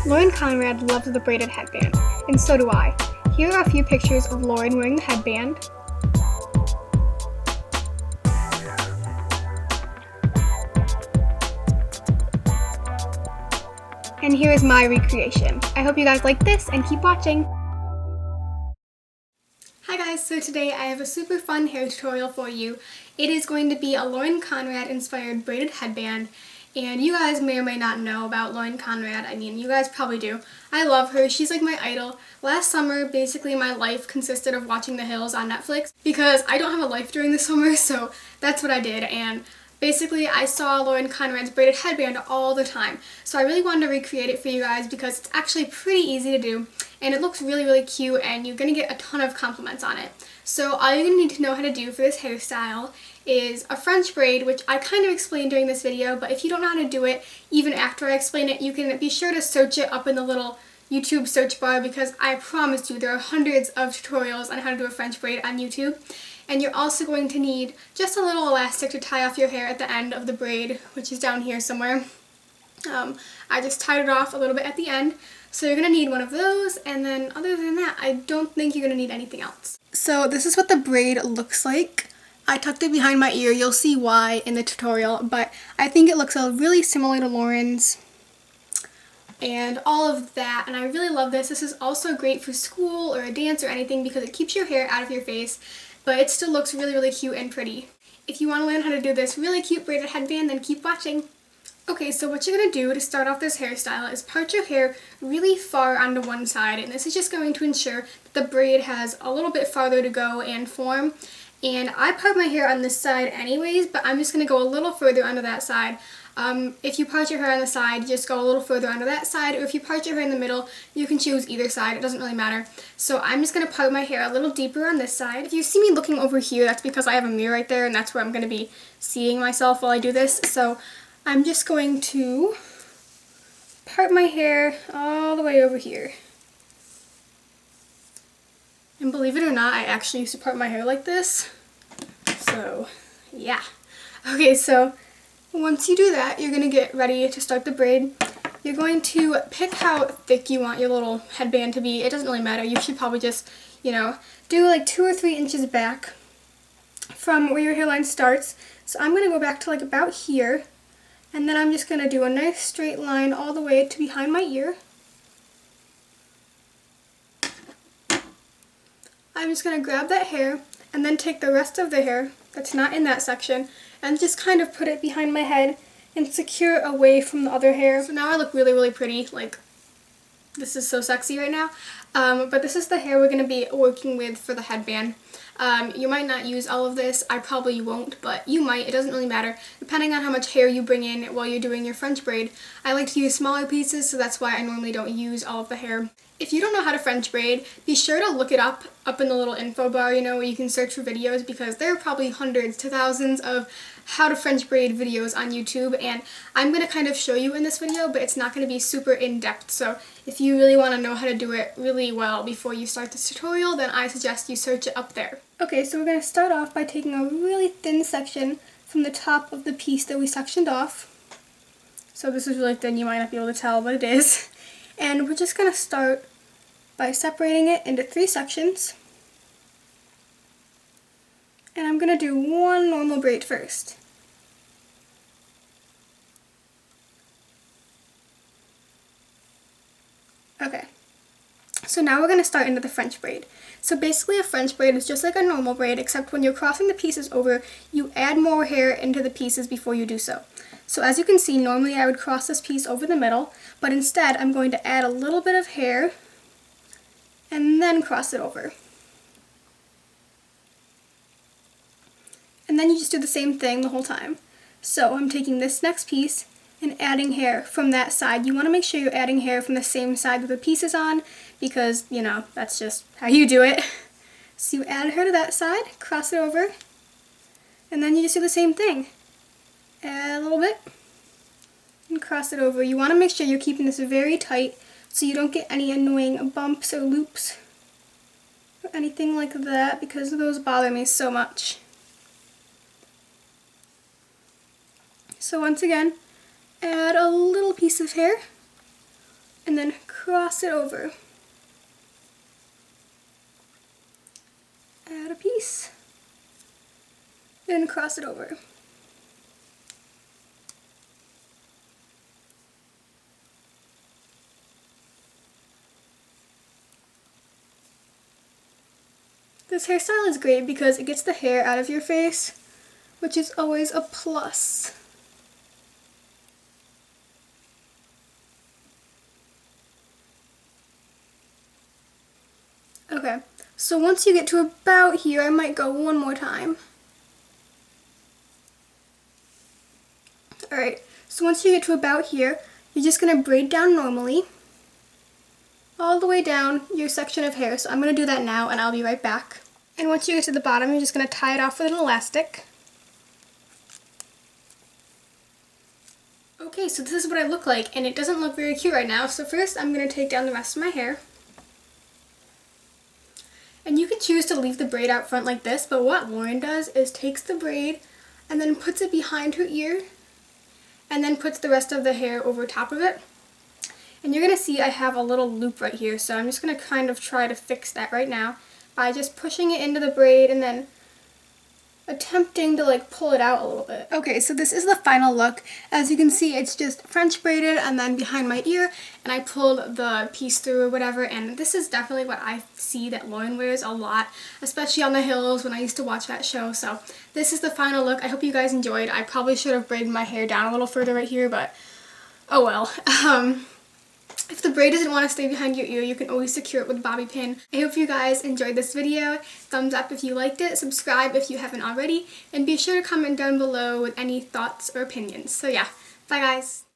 Lauren Conrad loves the braided headband, and so do I. Here are a few pictures of Lauren wearing the headband. And here is my recreation. I hope you guys like this and keep watching. Hi guys, so today I have a super fun hair tutorial for you. It is going to be a Lauren Conrad inspired braided headband, and you guys may or may not know about Lauren Conrad. I mean, you guys probably do. I love her. She's like my idol. Last summer, basically my life consisted of watching The Hills on Netflix because I don't have a life during the summer, so that's what I did. And basically, I saw Lauren Conrad's braided headband all the time, so I really wanted to recreate it for you guys because it's actually pretty easy to do, and it looks really, really cute, and you're going to get a ton of compliments on it. So all you're going to need to know how to do for this hairstyle is a French braid, which I kind of explained during this video, but if you don't know how to do it, even after I explain it, you can be sure to search it up in the little YouTube search bar because I promise you there are hundreds of tutorials on how to do a French braid on YouTube. And you're also going to need just a little elastic to tie off your hair at the end of the braid, which is down here somewhere. I just tied it off a little bit at the end. So you're going to need one of those, and then other than that, I don't think you're going to need anything else. So this is what the braid looks like. I tucked it behind my ear. You'll see why in the tutorial, but I think it looks really similar to Lauren's and all of that, and I really love this. This is also great for school or a dance or anything because it keeps your hair out of your face, but it still looks really, really cute and pretty. If you want to learn how to do this really cute braided headband, then keep watching. Okay, so what you're going to do to start off this hairstyle is part your hair really far onto one side, and this is just going to ensure that the braid has a little bit farther to go and form. And I part my hair on this side anyways, but I'm just going to go a little further onto that side. If you part your hair on the side, just go a little further onto that side, or if you part your hair in the middle, you can choose either side. It doesn't really matter. So I'm just going to part my hair a little deeper on this side. If you see me looking over here, that's because I have a mirror right there, and that's where I'm going to be seeing myself while I do this. So I'm just going to part my hair all the way over here. And believe it or not, I actually used to part my hair like this. So, yeah. Okay, so once you do that, you're going to get ready to start the braid. You're going to pick how thick you want your little headband to be. It doesn't really matter. You should probably just, do like 2 or 3 inches back from where your hairline starts. So I'm going to go back to like about here. And then I'm just going to do a nice straight line all the way to behind my ear. I'm just going to grab that hair and then take the rest of the hair that's not in that section and just kind of put it behind my head and secure it away from the other hair. So now I look really, really pretty. Like, this is so sexy right now. But this is the hair we're going to be working with for the headband. You might not use all of this. I probably won't, but you might. It doesn't really matter, depending on how much hair you bring in while you're doing your French braid. I like to use smaller pieces, so that's why I normally don't use all of the hair. If you don't know how to French braid, be sure to look it up in the little info bar, where you can search for videos, because there are probably hundreds to thousands of how to French braid videos on YouTube, and I'm going to kind of show you in this video, but it's not going to be super in-depth, so if you really want to know how to do it really well before you start this tutorial, then I suggest you search it up there. Okay, so we're going to start off by taking a really thin section from the top of the piece that we sectioned off. So this is really thin, you might not be able to tell, but it is. And we're just going to start by separating it into 3 sections. And I'm going to do one normal braid first. Okay, so now we're going to start into the French braid. So basically a French braid is just like a normal braid, except when you're crossing the pieces over, you add more hair into the pieces before you do so. So as you can see, normally I would cross this piece over the middle, but instead I'm going to add a little bit of hair and then cross it over. And then you just do the same thing the whole time. So I'm taking this next piece and adding hair from that side. You want to make sure you're adding hair from the same side that the piece is on because, that's just how you do it. So you add hair to that side, cross it over, and then you just do the same thing. Add a little bit and cross it over. You want to make sure you're keeping this very tight so you don't get any annoying bumps or loops or anything like that because those bother me so much. So once again, add a little piece of hair and then cross it over. Add a piece, then cross it over. This hairstyle is great because it gets the hair out of your face, which is always a plus. Okay, so once you get to about here, I might go one more time. Alright, so once you get to about here, you're just going to braid down normally, all the way down your section of hair. So I'm going to do that now and I'll be right back. And once you get to the bottom, you're just going to tie it off with an elastic. Okay, so this is what I look like, and it doesn't look very cute right now. So first I'm going to take down the rest of my hair. And you can choose to leave the braid out front like this, but what Lauren does is takes the braid and then puts it behind her ear and then puts the rest of the hair over top of it. And you're going to see I have a little loop right here, so I'm just going to kind of try to fix that right now by just pushing it into the braid and then attempting to like pull it out a little bit. Okay, so this is the final look. As you can see, it's just French braided and then behind my ear, and I pulled the piece through or whatever, and this is definitely what I see that Lauren wears a lot, especially on the hills when I used to watch that show. So this is the final look. I hope you guys enjoyed. I probably should have braided my hair down a little further right here, but oh well. If the braid doesn't want to stay behind your ear, you can always secure it with a bobby pin. I hope you guys enjoyed this video. Thumbs up if you liked it, subscribe if you haven't already, and be sure to comment down below with any thoughts or opinions. So yeah, bye guys!